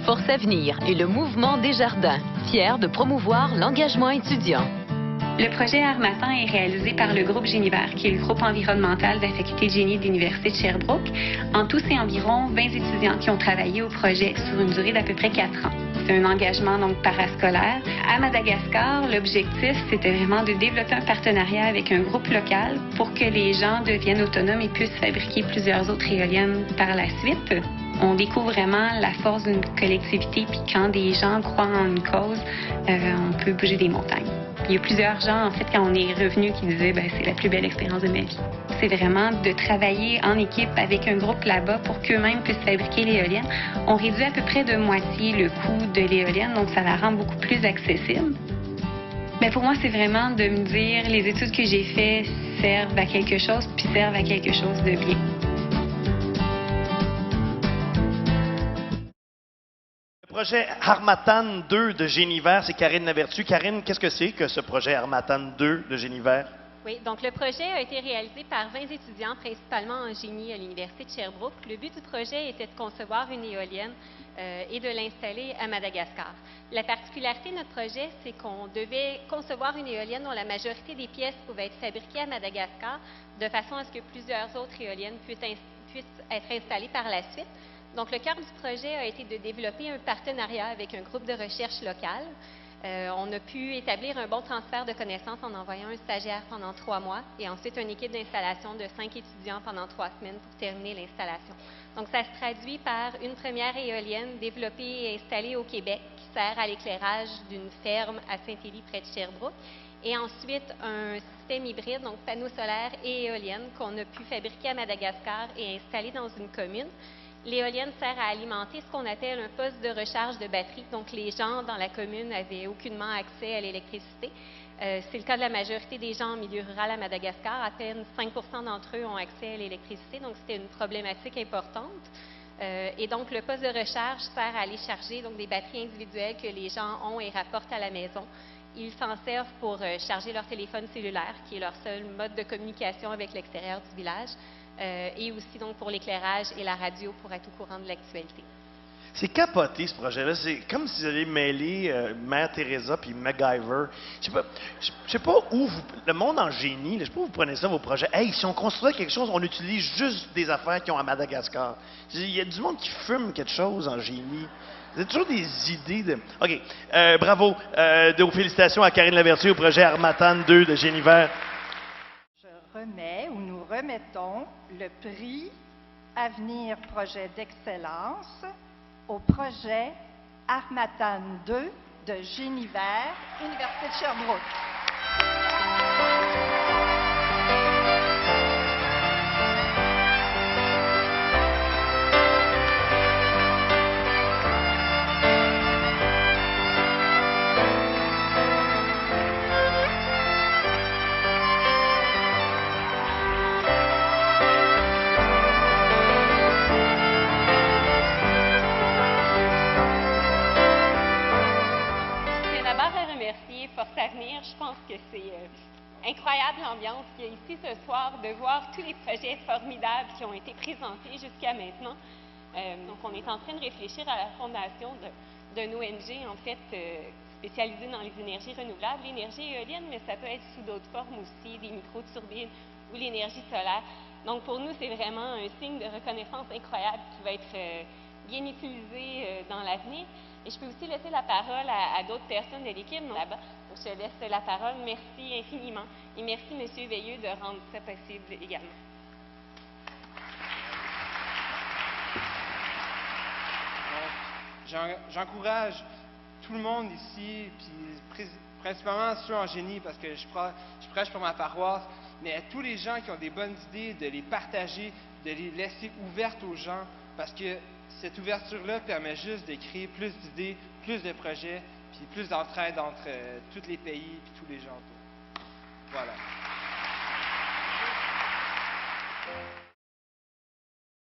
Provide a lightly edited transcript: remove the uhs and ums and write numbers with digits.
Force Avenir et le Mouvement Desjardins, fiers de promouvoir l'engagement étudiant. Le projet Harmattan est réalisé par le groupe Génivert, qui est le groupe environnemental de la faculté de génie de l'Université de Sherbrooke. En tout, c'est environ 20 étudiants qui ont travaillé au projet sur une durée d'à peu près 4 ans. C'est un engagement donc parascolaire. À Madagascar, l'objectif, c'était vraiment de développer un partenariat avec un groupe local pour que les gens deviennent autonomes et puissent fabriquer plusieurs autres éoliennes par la suite. On découvre vraiment la force d'une collectivité, puis quand des gens croient en une cause, on peut bouger des montagnes. Il y a plusieurs gens, en fait, quand on est revenu, qui disaient c'est la plus belle expérience de ma vie. C'est vraiment de travailler en équipe avec un groupe là-bas pour qu'eux-mêmes puissent fabriquer l'éolienne. On réduit à peu près de moitié le coût de l'éolienne, donc ça la rend beaucoup plus accessible. Mais pour moi, c'est vraiment de me dire les études que j'ai faites servent à quelque chose, puis servent à quelque chose de bien. Le projet Harmattan 2 de Génivert, c'est Karine Lavertu. Karine, qu'est-ce que c'est que ce projet Harmattan 2 de Génivert? Oui, donc le projet a été réalisé par 20 étudiants, principalement en génie à l'Université de Sherbrooke. Le but du projet était de concevoir une éolienne et de l'installer à Madagascar. La particularité de notre projet, c'est qu'on devait concevoir une éolienne dont la majorité des pièces pouvaient être fabriquées à Madagascar, de façon à ce que plusieurs autres éoliennes puissent être installées par la suite. Donc, le cœur du projet a été de développer un partenariat avec un groupe de recherche local. On a pu établir un bon transfert de connaissances en envoyant un stagiaire pendant 3 mois et ensuite une équipe d'installation de 5 étudiants pendant 3 semaines pour terminer l'installation. Donc, ça se traduit par une première éolienne développée et installée au Québec qui sert à l'éclairage d'une ferme à Saint-Élie près de Sherbrooke. Et ensuite, un système hybride, donc panneaux solaires et éoliennes, qu'on a pu fabriquer à Madagascar et installer dans une commune. L'éolienne sert à alimenter ce qu'on appelle un poste de recharge de batterie. Donc, les gens dans la commune n'avaient aucunement accès à l'électricité. C'est le cas de la majorité des gens en milieu rural à Madagascar. À peine 5 d'entre eux ont accès à l'électricité, donc c'était une problématique importante. Et donc, le poste de recharge sert à aller charger donc, des batteries individuelles que les gens ont et rapportent à la maison. Ils s'en servent pour charger leur téléphone cellulaire, qui est leur seul mode de communication avec l'extérieur du village. Et aussi donc pour l'éclairage et la radio pour être au courant de l'actualité. C'est capoté, ce projet-là. C'est comme si vous alliez mêler Mère Teresa puis MacGyver. Je sais pas où vous... Le monde en génie, je sais pas où vous prenez ça, vos projets. Hey, si on construit quelque chose, on utilise juste des affaires qui ont à Madagascar. Il y a du monde qui fume quelque chose en génie. Vous avez toujours des idées de... OK. Bravo. Félicitations à Karine Lavertu au projet Harmattan 2 de Génivert. Nous remettons le prix Avenir Projet d'Excellence au projet Harmattan 2 de Génivert, Université de Sherbrooke. Force Avenir, je pense que c'est incroyable l'ambiance qu'il y a ici ce soir, de voir tous les projets formidables qui ont été présentés jusqu'à maintenant. Donc, on est en train de réfléchir à la fondation d'un ONG, en fait, spécialisé dans les énergies renouvelables, l'énergie éolienne, mais ça peut être sous d'autres formes aussi, des micro-turbines ou l'énergie solaire. Donc, pour nous, c'est vraiment un signe de reconnaissance incroyable qui va être bien utilisé dans l'avenir. Et je peux aussi laisser la parole à d'autres personnes de l'équipe là-bas. Donc, je laisse la parole. Merci infiniment. Et merci, M. Veilleux, de rendre ça possible également. J'encourage tout le monde ici, puis principalement ceux en génie, parce que je prêche pour ma paroisse, mais à tous les gens qui ont des bonnes idées, de les partager, de les laisser ouvertes aux gens, parce que cette ouverture-là permet juste de créer plus d'idées, plus de projets, puis plus d'entraide entre tous les pays et tous les gens autour. Voilà.